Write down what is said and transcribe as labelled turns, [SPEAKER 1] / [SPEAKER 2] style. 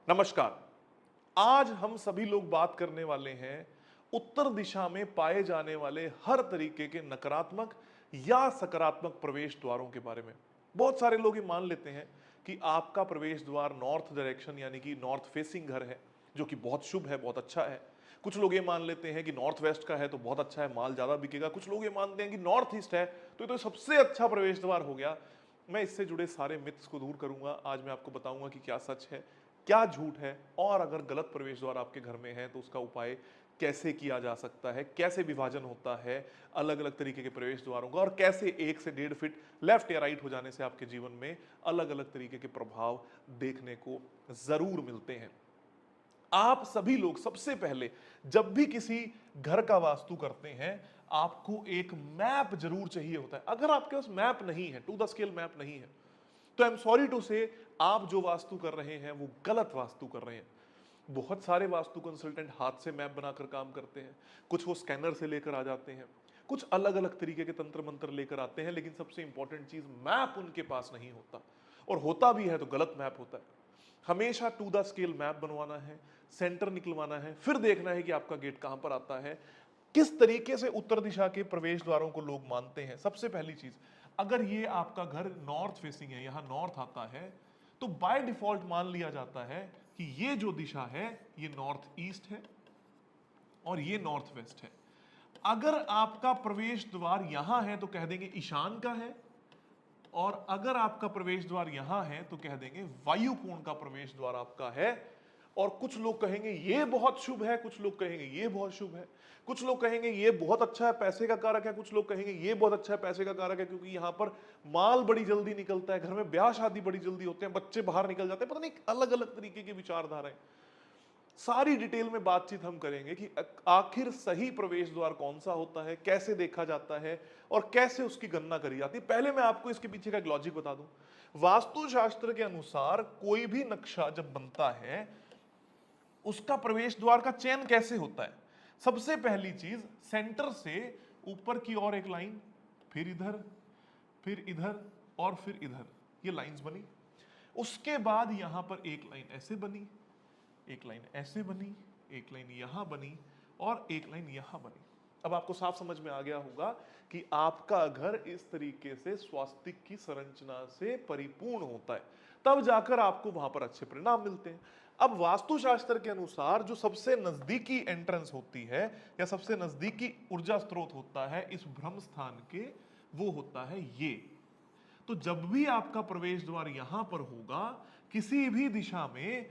[SPEAKER 1] नमस्कार। आज हम सभी लोग बात करने वाले हैं उत्तर दिशा में पाए जाने वाले हर तरीके के नकारात्मक या सकारात्मक प्रवेश द्वारों के बारे में। बहुत सारे लोग ये मान लेते हैं कि आपका प्रवेश द्वार नॉर्थ डायरेक्शन यानी कि नॉर्थ फेसिंग घर है, जो कि बहुत शुभ है, बहुत अच्छा है। कुछ लोग ये मान लेते हैं कि नॉर्थ वेस्ट का है तो बहुत अच्छा है, माल ज्यादा बिकेगा। कुछ लोग ये मानते हैं कि नॉर्थ ईस्ट है तो ये तो सबसे अच्छा प्रवेश द्वार हो गया। मैं इससे जुड़े सारे मिथ्स को दूर करूंगा। आज मैं आपको बताऊंगा कि क्या सच है, क्या झूठ है, और अगर गलत प्रवेश द्वार आपके घर में है तो उसका उपाय कैसे किया जा सकता है, कैसे विभाजन होता है अलग अलग तरीके के प्रवेश द्वारों का, और कैसे 1 से 1.5 फीट लेफ्ट या राइट हो जाने से आपके जीवन में अलग अलग तरीके के प्रभाव देखने को जरूर मिलते हैं। आप सभी लोग सबसे पहले जब भी किसी घर का वास्तु करते हैं, आपको एक मैप जरूर चाहिए होता है। अगर आपके पास मैप नहीं है, टू द स्केल मैप नहीं है, तो आई एम सॉरी टू से आप जो वास्तु कर रहे हैं वो गलत वास्तु कर रहे हैं। बहुत सारे वास्तु कंसल्टेंट हाथ से मैप बनाकर काम करते हैं, कुछ वो स्कैनर से लेकर आ जाते हैं, कुछ अलग अलग तरीके के तंत्र मंत्र लेकर आते हैं, लेकिन सबसे इंपॉर्टेंट चीज मैप उनके पास नहीं होता, और होता भी है तो गलत मैप होता है। हमेशा टू द स्केल मैप बनवाना है, सेंटर निकलवाना है, फिर देखना है कि आपका गेट कहां पर आता है, किस तरीके से उत्तर दिशा के प्रवेश द्वारों को लोग मानते हैं। सबसे पहली चीज, अगर ये आपका घर नॉर्थ फेसिंग है, यहां नॉर्थ आता है, तो बाय डिफॉल्ट मान लिया जाता है कि ये जो दिशा है ये नॉर्थ ईस्ट है और ये नॉर्थ वेस्ट है। अगर आपका प्रवेश द्वार यहां है तो कह देंगे ईशान का है, और अगर आपका प्रवेश द्वार यहां है तो कह देंगे वायु कोण का प्रवेश द्वार आपका है। और कुछ लोग कहेंगे ये बहुत शुभ है, कुछ लोग कहेंगे ये बहुत शुभ है, कुछ लोग कहेंगे ये बहुत अच्छा है, पैसे का कारक है, कुछ लोग कहेंगे ये बहुत अच्छा है, पैसे का कारक है, क्योंकि यहां पर माल बड़ी जल्दी निकलता है, घर में ब्याह शादी बड़ी जल्दी होते हैं, बच्चे बाहर निकल जाते हैं, पता नहीं अलग अलग तरीके की विचारधाराएं। सारी डिटेल में बातचीत हम करेंगे कि आखिर सही प्रवेश द्वार कौन सा होता है, कैसे देखा जाता है, और कैसे उसकी गणना करी जाती है। पहले मैं आपको इसके पीछे का एक लॉजिक बता दूं। वास्तुशास्त्र के अनुसार कोई भी नक्शा जब बनता है, उसका प्रवेश द्वार का चयन कैसे होता है। सबसे पहली चीज, सेंटर से ऊपर की ओर एक लाइन, फिर इधर और फिर इधर, ये लाइंस बनी। उसके बाद यहां पर एक लाइन ऐसे बनी, एक लाइन ऐसे बनी, एक लाइन यहां बनी, और एक लाइन यहां बनी। अब आपको साफ समझ में आ गया होगा कि आपका घर इस तरीके से स्वास्तिक की संरचना से परिपूर्ण होता है, तब जाकर आपको वहां पर अच्छे परिणाम मिलते हैं। अब वास्तुशास्त्र के अनुसार जो सबसे नजदीकी एंट्रेंस होती है या सबसे नजदीकी ऊर्जा स्रोत होता है इस ब्रह्म स्थान के, वो होता है ये। तो जब भी आपका प्रवेश द्वार यहां पर होगा किसी भी दिशा में,